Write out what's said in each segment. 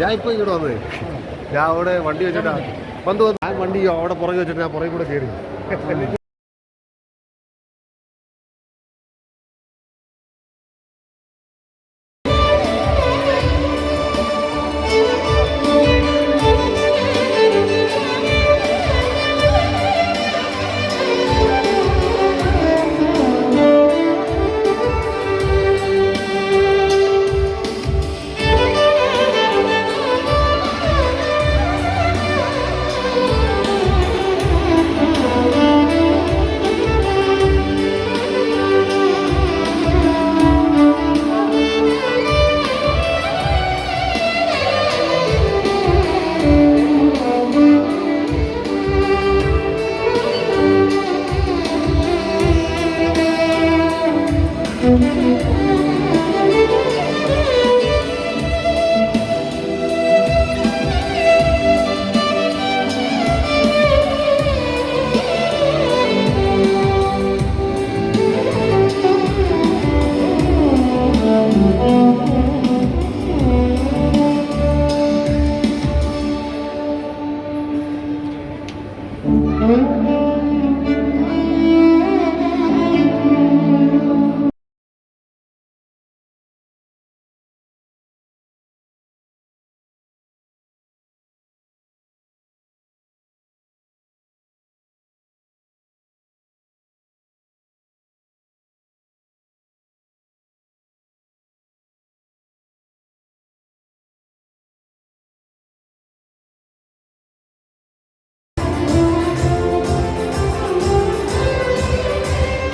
ഞാൻ ഇപ്പൊ ഇങ്ങോട്ട് വന്നത്. ഞാൻ അവിടെ വണ്ടി വെച്ചിട്ടാ വന്ന് ഞാൻ വണ്ടി അവിടെ പുറകെ വെച്ചിട്ട് ഞാൻ പുറകെ കൂടെ കയറി.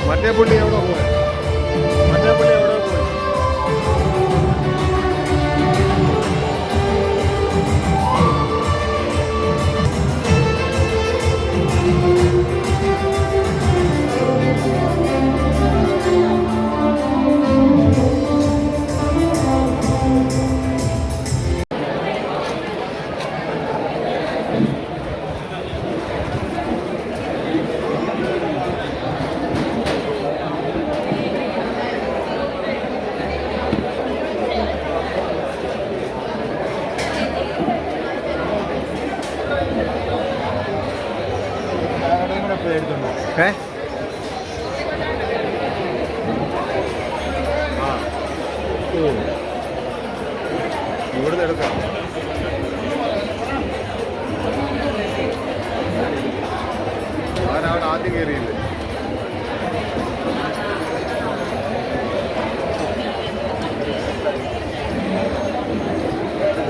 മറ്റേ പുള്ളി എവിടെ പോയി? മറ്റേ പുള്ളി എവിടെ പോയി? ഇവിടുന്ന് എടുക്കാം. ആരവിടെ ആദ്യം കയറിയില്ലേ?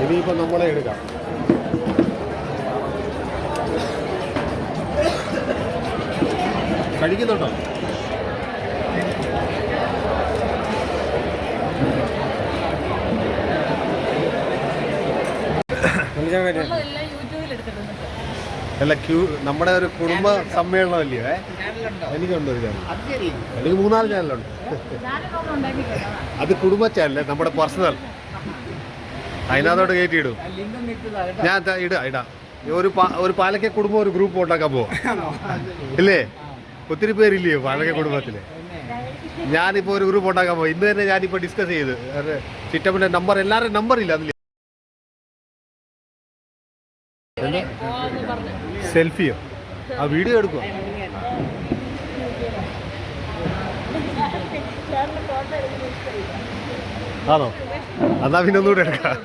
ഇനിയിപ്പോൾ നമ്മളെ എടുക്കാം. കഴിക്കുന്നുണ്ടോ? അല്ല നമ്മുടെ ഒരു കുടുംബ സമ്മേളനം അല്ലയോ? എനിക്കുണ്ട് ഒരു ചാനൽ. എനിക്ക് 3-4 ചാനലുണ്ട്. അത് കുടുംബ ചാനൽ, നമ്മുടെ പേഴ്സണൽ. അതിനകത്തോട്ട് കയറ്റിയിടും. ഞാൻ ഇടാം. ഒരു പാലക്ക കുടുംബം ഒരു ഗ്രൂപ്പ് ഉണ്ടാക്കാൻ പോവാം ഇല്ലേ? ഒത്തിരി പേരില്ലയോ പാലക്ക കുടുംബത്തില്? ഞാനിപ്പോൾ ഒരു ഗ്രൂപ്പ് ഉണ്ടാക്കാൻ പോവാം. ഇന്ന് തന്നെ ഞാനിപ്പോൾ ഡിസ്കസ് ചെയ്ത് ചിറ്റപ്പൻ്റെ നമ്പർ, എല്ലാവരുടെയും നമ്പർ ഇല്ല അതിൽ. സെൽഫിയോ? ആ വീഡിയോ എടുക്കുക. ആണോ? എന്നാ പിന്നെ ഒന്നുകൂടെ എടുക്കാം.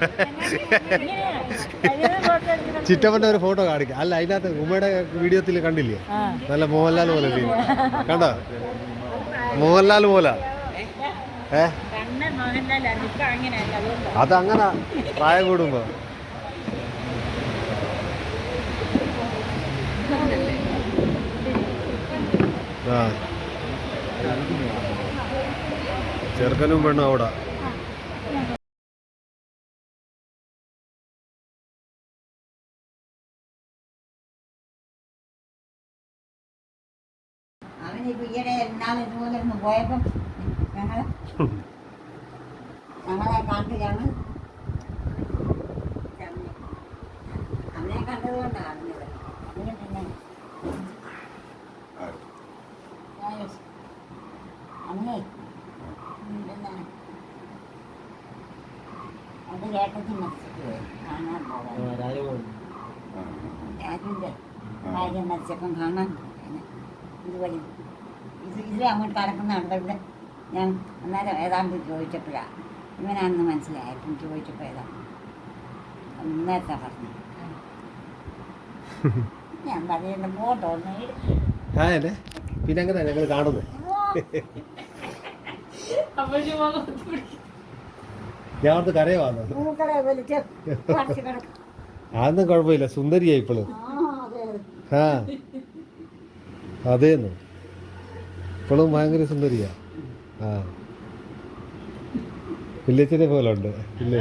ചിറ്റപ്പൻ്റെ ഒരു ഫോട്ടോ കാണിക്കാം. അല്ല, അതിനകത്ത് ഉമ്മയുടെ വീഡിയോത്തിൽ കണ്ടില്ലേ? നല്ല മോഹൻലാൽ പോലെ കണ്ടോ? മോഹൻലാൽ പോലെ. അതങ്ങനെ പ്രായം കൂടുമ്പോ. ആ, ചെറുക്കനും പെണ്ണും അവിടെ. ഞങ്ങളെ കാട്ടിലാണ് അന്നേ കണ്ടതുകൊണ്ടാണ് അറിഞ്ഞത്. അതിന് പിന്നെ അന്നേ പിന്നെ അത് കേട്ടത്തിൽ മരിച്ചിട്ട് പോയി. ആറ്റിൻ്റെ ഭാര്യ മരിച്ചപ്പം കാണാൻ പോയി. ഇതുവഴി ഇതിലെ അങ്ങോട്ട് കടക്കുന്ന കണ്ടിട്ട് ഞാൻ അന്നേരം ഏതാണ്ട് ചോദിച്ചപ്പോഴാണ് ഇവനാണെന്ന് മനസ്സിലായിട്ടും ചോദിച്ചപ്പോൾ ഏതാ നേരത്തെ പറഞ്ഞു. ഞാൻ പറയുന്ന ഫോട്ടോ ആ അല്ലേ പിന്നെ അങ്ങനെ ഞങ്ങൾ കാണുന്നത് ഞാൻ അവിടുത്തെ കരയെ വന്നത് മൂക്കളെ വലിച്ച് കുറച്ച് കിടക്കും. അതൊന്നും കുഴപ്പമില്ല സുന്ദരിയായി ഇപ്പോഴും ആ അതേന്നു ഇപ്പോഴും ഭയങ്കര സുന്ദരിയാ ആ വില്ലേച്ചിനെ പോലെ ഉണ്ട് ഇല്ലേ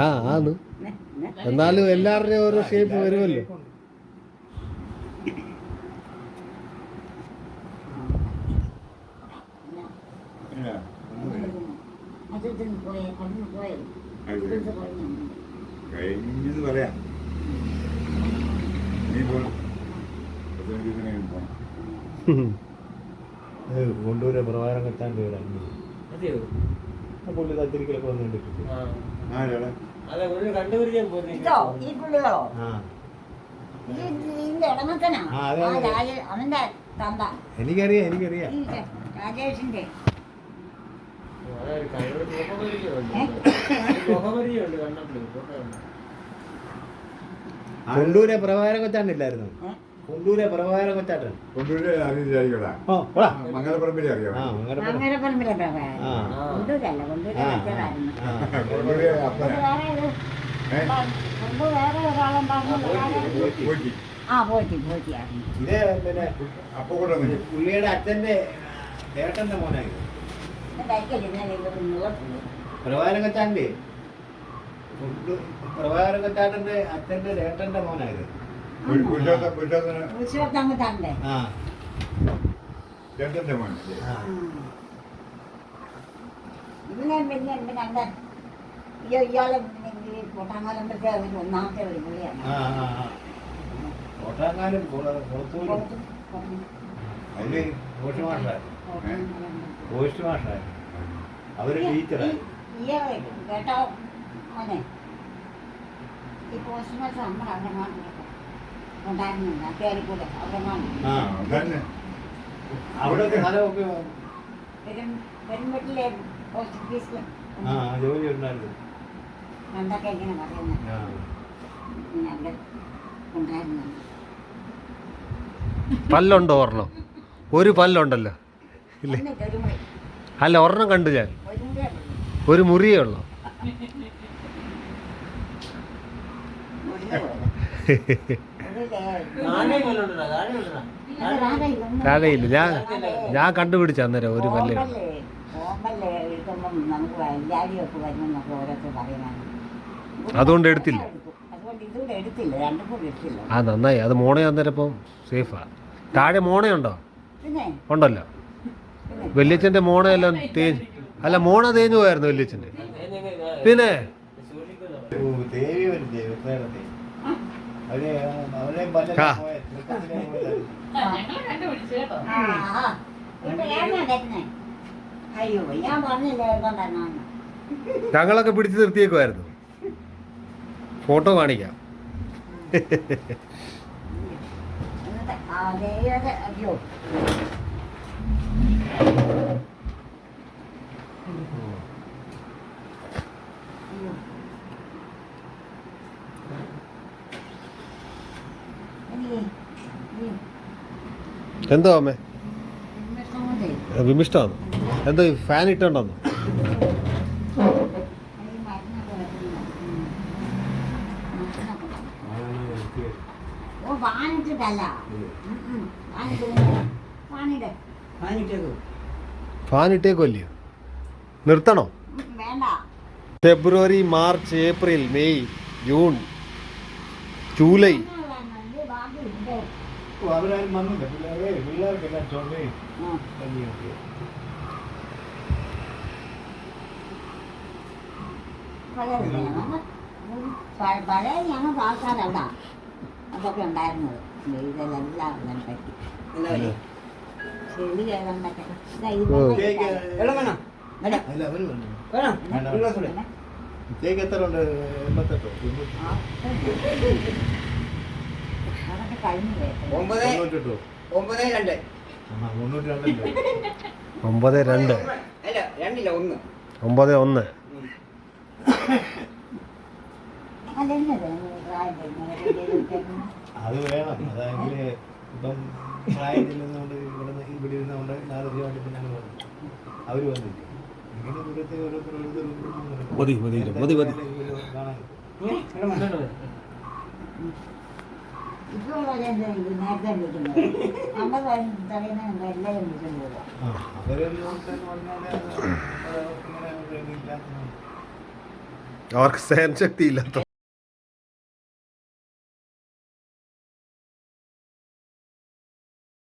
ആ ആന്ന് എന്നാലും എല്ലാവരുടെയും ഓരോ ഷേപ്പ് വരുമല്ലോ. കഴിഞ്ഞത് പറയാം. നീ പോണം കൊണ്ടൂരെ പ്രവാരം കെട്ടാൻ വീടാണ് പുള്ളി തത്തിരിക്കലൊക്കെ വന്നിട്ടുണ്ട്. ആരാടാ ഇതോ ഈ പുള്ളികളോ ഇതിന്റെ ഇടമത്തനാ അവന്റെ തന്ത എനിക്കറിയാം ഈ രാജേഷിന്റെ കൊണ്ടൂരെ പ്രവാരം കൊച്ചാണ്ടില്ലായിരുന്നു. കൊണ്ടൂരെ പ്രവാരം കൊച്ചാട്ടൻ കൊണ്ടൂര് അറിയില്ലായിരിക്കടാ. മംഗലപ്പറമ്പിലെ അറിയാം. മംഗലപ്പറമ്പിലെ പ്രഭാകരൻ. കൊണ്ടൂരല്ല കൊണ്ടൂര് വെച്ചതായിരുന്നു. കൊണ്ടൂര് അപ്പനാ. കൊണ്ട് വേറെ ഒരാളുണ്ടായിരുന്നു. പോറ്റി. ആ പോറ്റിയായിരുന്നു. ഇത് പിന്നെ അപ്പൊ കൊണ്ടുവന്നു. പുള്ളിയുടെ അച്ഛന്റെ ഏട്ടന്റെ മോനായിരുന്നു പ്രവാരം കൊച്ചാണ്ടേ. പ്രവാരം കൊച്ചാട്ടന്റെ അച്ഛന്റെ ഏട്ടന്റെ മോനായിരുന്നു. പുരുഷോത്തമത്തന്റെ ആ രണ്ടന്റെ മോൻ. ഇതിനെ പിന്നെ കണ്ട ഇയാളെ പൊട്ടാങ്കാലമ്പത്തെ ഒന്നാമത്തെ ഒരു പുള്ളിയാണ്. കോട്ടാങ്കാലും കുളത്തൂരും അതില് പോസ്റ്റ് മാഷായിരുന്നു. അവര് ടീച്ചറായിരുന്നു. ഇയാളെ കേട്ടോ മോനെ ഈ പോസ്റ്റ് മാസം നമ്മുടെ അവിടെ ഉണ്ടായിരുന്നില്ല കേറിക്കൂടെ അവിടെ അവിടെ സ്ഥലമൊക്കെ പെരുമ്പട്ടിലെ പോസ്റ്റ് ഓഫീസിൽ ജോലി ഉണ്ടായിരുന്നു. പണ്ടൊക്കെ ഇങ്ങനെ പറയുന്നത് അവിടെ ഉണ്ടായിരുന്നു. പല്ലുണ്ടോ ഒരെണ്ണം? ഒരു പല്ലുണ്ടല്ലോ ഇല്ലേ? ഒരു മുറി അല്ല ഒരെണ്ണം കണ്ടു ഞാൻ. ഒരു മുറിയേ ഒരു മുറിയേ ഉള്ളൂ. താഴെയില്ല. ഞാൻ കണ്ടുപിടിച്ച അന്നേരം ഒരു പല്ല്. ഓമ്പല്ലേ എടുക്കുമ്പം നമുക്ക് വല്ലാരിയൊക്കെ വരുമെന്നൊക്കെ ഓരോരുത്തർ പറയുന്നത്. അതുകൊണ്ട് എടുത്തില്ല. അതുകൊണ്ട് ഇതുകൂടെ എടുത്തില്ല, രണ്ടും കൂടെ എടുത്തില്ല. ആ നന്നായി. അത് മോണ അന്നേരം ഇപ്പം സേഫാ. താഴെ മോണയുണ്ടോ? പിന്നെ ഉണ്ടല്ലോ. വല്യച്ഛൻ്റെ മോണയെല്ലാം തേഞ്ഞ് അല്ല മോണ തേഞ്ഞു പോയായിരുന്നു വല്യച്ഛൻ്റെ. പിന്നെ ദേവി വരും ദേവത്തേടത്തെ അവരെ അവരെ ആ. അയ്യോ ഞാൻ പറഞ്ഞില്ലേ കൊണ്ടുവരണം. ഞങ്ങളൊക്കെ പിടിച്ചു നിർത്തിയേക്കുമായിരുന്നു. ഫോട്ടോ കാണിക്കാം. അയ്യോ എന്തോ അമ്മേ വിമിഷ്ടമാണോ? എന്തോ ഫാൻ ഇട്ടുണ്ടോന്നോ? ഫാൻ ഇട്ടേക്കല്ലയോ? നിർത്തണോ? വേണ്ട. February, March, April, May, June, July. അവരാരും വന്നില്ല. പിള്ളേർക്കെല്ലാം ചുമയും പനിയൊക്കെ. പഴയ ഞങ്ങൾക്ക് ആൾക്കാരല്ല അതൊക്കെ ഉണ്ടായിരുന്നത്. ഇതെല്ലാം പറ്റി ചെളി കേൾക്കാൻ പറ്റണം. ഇവിടെ. അല്ല അവര് പറഞ്ഞു വേണം വേണ്ട. ഒരു ഗ്ലാസ് കൂടെ. പിന്നെ? ഇത്തേക്ക് എത്ര ഉണ്ട് 88 ആ, അതൊക്കെ കഴിഞ്ഞില്ലേ 98 9-2 ആ 92 92 അല്ല 2-1 91 അതെന്നത് പ്രായം കഴിഞ്ഞ അത് വേണം അതായെങ്കിൽ ഇപ്പം പ്രായം ചെല്ലുന്നതുകൊണ്ട് ഇവിടെ ഇരുന്നുകൊണ്ട് നാളെ പിന്നെ ഞങ്ങൾ വന്നു അവർ വന്നില്ല ഇങ്ങനെ ദൂരത്തെ ഓരോരുത്തർ മതി മതി മതി മതി കാണാൻ ഇപ്പോൾ വരെ നേരത്തെ വിളിക്കുന്നത് 50 വയസ്സ് തലേന്ന് എല്ലാവരും വിളിക്കുന്നത് ആ അവരെല്ലാം പറഞ്ഞാൽ ഇങ്ങനെ ഇല്ലാത്ത അവർക്ക് സഹനശക്തി ഇല്ലാത്ത